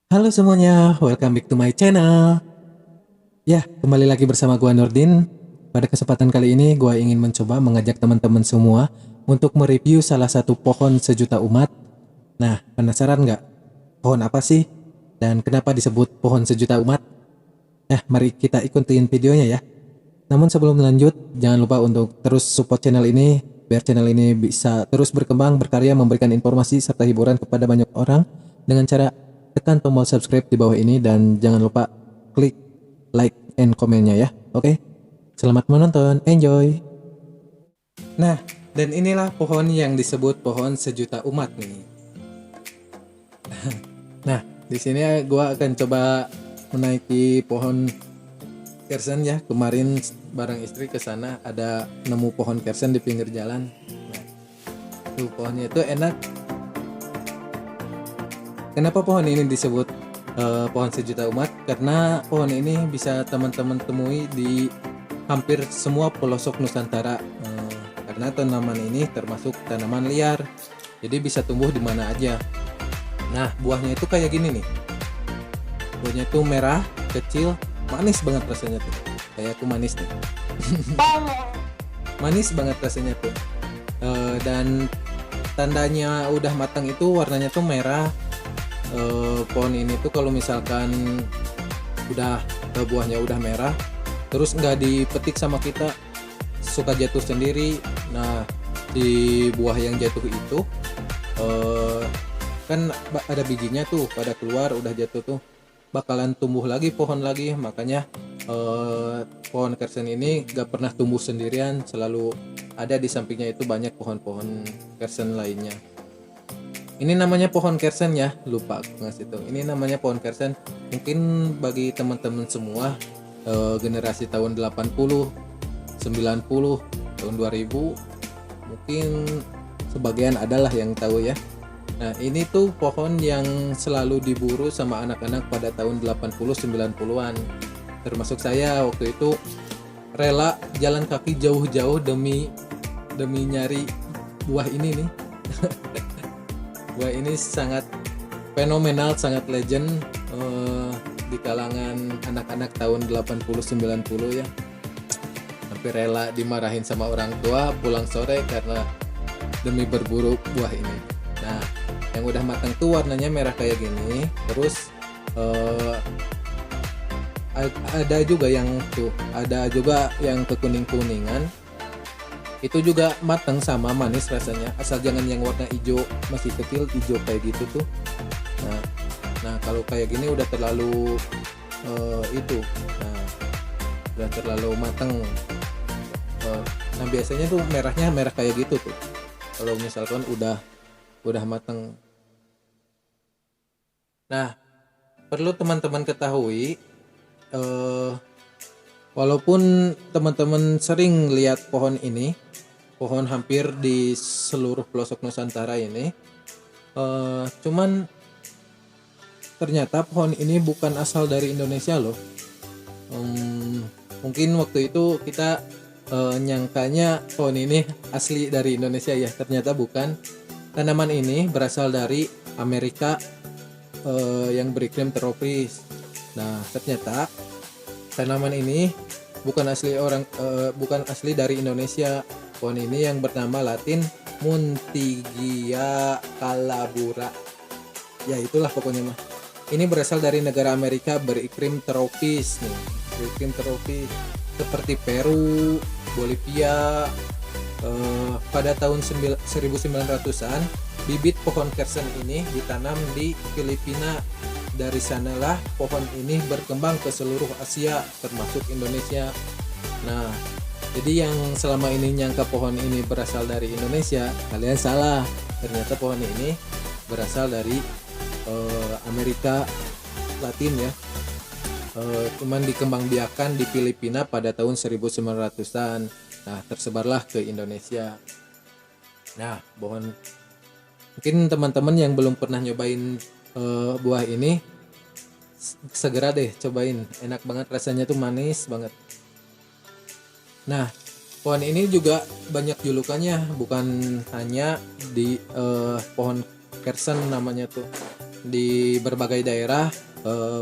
Halo semuanya, welcome back to my channel. Ya, kembali lagi bersama gua Nurdin. Pada kesempatan kali ini gua ingin mencoba mengajak teman-teman semua untuk mereview salah satu pohon sejuta umat. Nah, penasaran nggak? Pohon apa sih? Dan kenapa disebut pohon sejuta umat? Mari kita ikutin videonya ya. Namun sebelum lanjut, jangan lupa untuk terus support channel ini biar channel ini bisa terus berkembang, berkarya, memberikan informasi serta hiburan kepada banyak orang dengan cara tekan tombol subscribe di bawah ini dan jangan lupa klik like and komennya ya. Oke. Selamat menonton, enjoy. Nah, dan inilah pohon yang disebut pohon sejuta umat nih. Nah, di sini gua akan coba menaiki pohon kersen ya. Kemarin bareng istri ke sana ada nemu pohon kersen di pinggir jalan. Nah, tuh pohonnya itu enak. Kenapa pohon ini disebut pohon sejuta umat? Karena pohon ini bisa teman-teman temui di hampir semua pelosok Nusantara. Karena tanaman ini termasuk tanaman liar, jadi bisa tumbuh di mana aja. Nah, buahnya itu kayak gini nih. Buahnya itu merah, kecil, manis banget rasanya tuh. Kayak aku manis nih. Manis banget rasanya tuh. Dan tandanya udah matang itu warnanya tuh merah. Pohon ini tuh kalau misalkan udah buahnya udah merah, terus nggak dipetik sama kita, suka jatuh sendiri. Nah, di buah yang jatuh itu kan ada bijinya tuh pada keluar, udah jatuh tuh bakalan tumbuh lagi pohon lagi. Makanya pohon kersen ini gak pernah tumbuh sendirian, selalu ada di sampingnya itu banyak pohon-pohon kersen lainnya. Ini namanya pohon kersen ya, lupa aku ngasih tuh. Ini namanya pohon kersen. Mungkin bagi teman-teman semua generasi tahun 80, 90, tahun 2000 mungkin sebagian adalah yang tahu ya. Nah, ini tuh pohon yang selalu diburu sama anak-anak pada tahun 80 90-an. Termasuk saya waktu itu rela jalan kaki jauh-jauh demi nyari buah ini nih. Buah ini sangat fenomenal, sangat legend di kalangan anak-anak tahun 80 90 ya. Hampir rela dimarahin sama orang tua pulang sore karena demi berburu buah ini. Nah, yang udah matang tuh warnanya merah kayak gini. Terus ada juga yang kekuning-kuningan. Itu juga matang sama manis rasanya, asal jangan yang warna hijau masih kecil, hijau kayak gitu tuh. Nah kalau kayak gini udah terlalu udah terlalu matang. Nah biasanya tuh merahnya merah kayak gitu tuh kalau misalkan udah matang. Nah, perlu teman-teman ketahui, walaupun teman-teman sering lihat pohon ini, pohon hampir di seluruh pelosok Nusantara ini, cuman ternyata pohon ini bukan asal dari Indonesia loh. Mungkin waktu itu kita nyangkanya pohon ini asli dari Indonesia ya, ternyata bukan. Tanaman ini berasal dari Amerika yang beriklim tropis. Nah, ternyata tanaman ini bukan asli dari Indonesia. Pohon ini yang bernama Latin Muntigia calabura. Ya itulah pokoknya mah. Ini berasal dari negara Amerika beriklim tropis nih. Beriklim tropis seperti Peru, Bolivia. Pada tahun 1900-an bibit pohon kersen ini ditanam di Filipina. Dari sanalah pohon ini berkembang ke seluruh Asia termasuk Indonesia. Nah, jadi yang selama ini nyangka pohon ini berasal dari Indonesia, kalian salah. Ternyata pohon ini berasal dari Amerika Latin ya. Cuman dikembangbiakan di Filipina pada tahun 1900-an. Nah, tersebarlah ke Indonesia. Nah, mungkin teman-teman yang belum pernah nyobain buah ini segera deh cobain, enak banget rasanya tuh, manis banget. Nah, pohon ini juga banyak julukannya, bukan hanya di pohon kersen namanya tuh. di berbagai daerah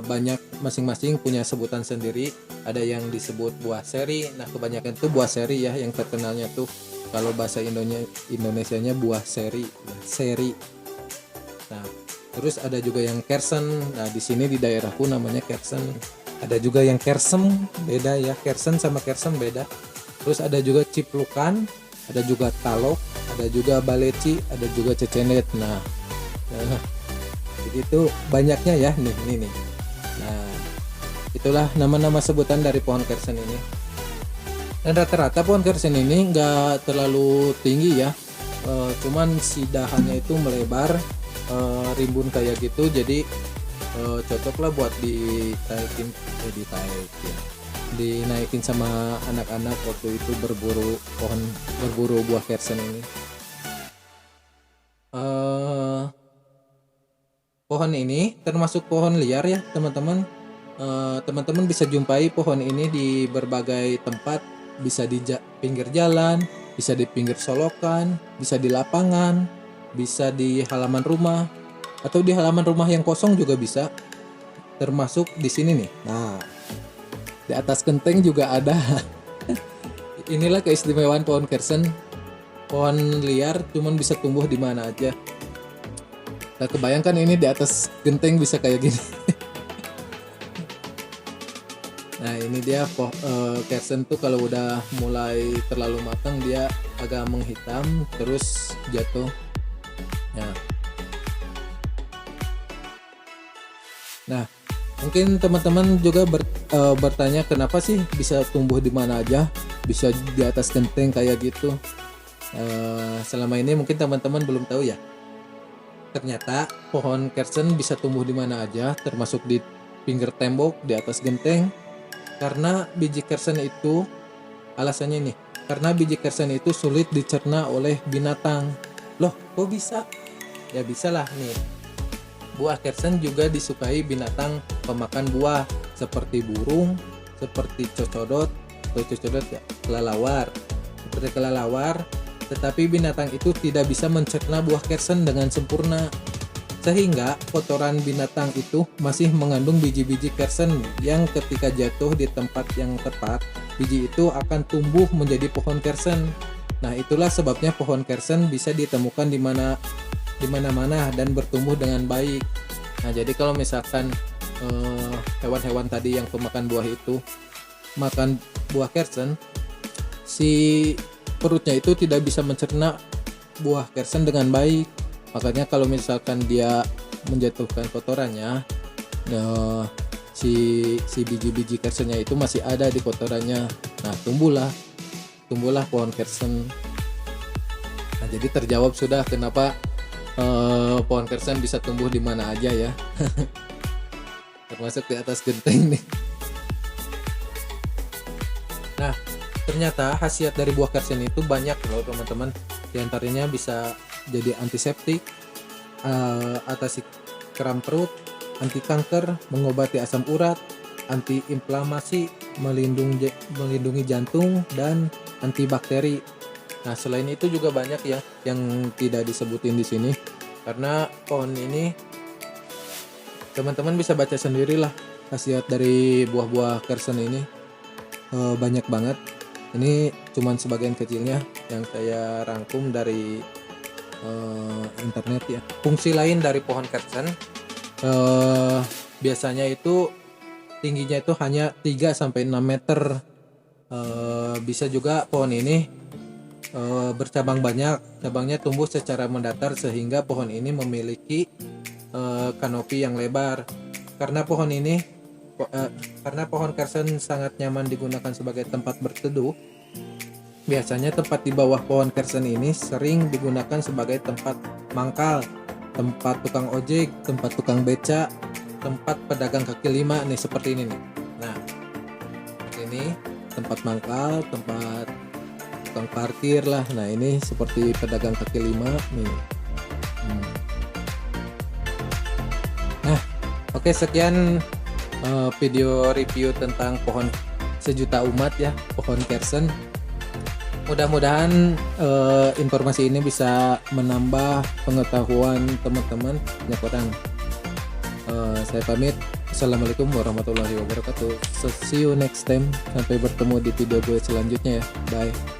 banyak masing-masing punya sebutan sendiri. Ada yang disebut buah seri. Nah, kebanyakan tuh buah seri ya yang terkenalnya tuh. Kalau bahasa Indonesianya buah seri, seri. Nah, terus ada juga yang kersen. Nah, di sini di daerahku namanya kersen. Ada juga yang kersem, beda ya. Kersen sama kersem beda. Terus ada juga ciplukan, ada juga talok, ada juga baleci, ada juga cecenet. Nah, jadi itu banyaknya ya nih. Nah, itulah nama-nama sebutan dari pohon kersen ini. Dan rata-rata pohon kersen ini nggak terlalu tinggi ya, cuman si dahannya itu melebar, rimbun kayak gitu, jadi cocoklah buat dinaikin sama anak-anak waktu itu berburu buah kersen ini. Pohon ini termasuk pohon liar ya teman-teman. Teman-teman bisa jumpai pohon ini di berbagai tempat. Bisa di pinggir jalan, bisa di pinggir solokan, bisa di lapangan, bisa di halaman rumah, atau di halaman rumah yang kosong juga bisa. Termasuk di sini nih. Nah, di atas genteng juga ada. Inilah keistimewaan pohon kersen. Pohon liar cuman bisa tumbuh di mana aja. Nah, kebayangkan ini di atas genteng bisa kayak gini. Nah, ini dia kersen tuh kalau udah mulai terlalu matang dia agak menghitam terus jatuh. Nah, mungkin teman-teman juga bertanya kenapa sih bisa tumbuh di mana aja, bisa di atas genteng kayak gitu. Selama ini mungkin teman-teman belum tahu ya. Ternyata pohon kersen bisa tumbuh di mana aja, termasuk di pinggir tembok, di atas genteng. Karena biji kersen itu, alasannya nih, karena biji kersen itu sulit dicerna oleh binatang. Loh, kok bisa? Ya bisalah nih. Buah kersen juga disukai binatang pemakan buah seperti burung, seperti cocodot ya, kelelawar. Seperti kelelawar, tetapi binatang itu tidak bisa mencerna buah kersen dengan sempurna. Sehingga kotoran binatang itu masih mengandung biji-biji kersen yang ketika jatuh di tempat yang tepat, biji itu akan tumbuh menjadi pohon kersen. Nah, itulah sebabnya pohon kersen bisa ditemukan di mana-mana dan bertumbuh dengan baik. Nah, jadi kalau misalkan hewan-hewan tadi yang pemakan buah itu makan buah kersen, si perutnya itu tidak bisa mencerna buah kersen dengan baik. Makanya kalau misalkan dia menjatuhkan kotorannya, si biji-biji kersennya itu masih ada di kotorannya. Nah, tumbuhlah pohon kersen. Nah, jadi terjawab sudah kenapa pohon kersen bisa tumbuh di mana aja ya. Termasuk di atas genteng nih. Nah, ternyata khasiat dari buah kersen itu banyak loh teman-teman. Di antaranya bisa jadi antiseptik, atasi kram perut, anti kanker, mengobati asam urat, anti inflamasi, melindungi jantung, dan antibakteri. Nah, selain itu juga banyak ya yang tidak disebutin di sini. Karena pohon ini teman-teman bisa baca sendirilah khasiat dari buah-buah kersen ini. Banyak banget. Ini cuman sebagian kecilnya yang saya rangkum dari internet ya. Fungsi lain dari pohon kersen biasanya itu tingginya itu hanya 3-6 meter. Bisa juga pohon ini bercabang banyak, cabangnya tumbuh secara mendatar sehingga pohon ini memiliki kanopi yang lebar. Karena pohon kersen sangat nyaman digunakan sebagai tempat berteduh. Biasanya tempat di bawah pohon kersen ini sering digunakan sebagai tempat mangkal, tempat tukang ojek, tempat tukang beca, tempat pedagang kaki lima nih seperti ini nih. Nah, ini tempat mangkal, tempat tukang parkir lah. Nah, ini seperti pedagang kaki lima nih. Nah, oke, sekian video review tentang pohon sejuta umat ya, pohon kersen. Mudah-mudahan informasi ini bisa menambah pengetahuan teman-teman. Banyak orang Saya pamit. Assalamualaikum warahmatullahi wabarakatuh. See you next time. Sampai bertemu di video gue selanjutnya ya. Bye.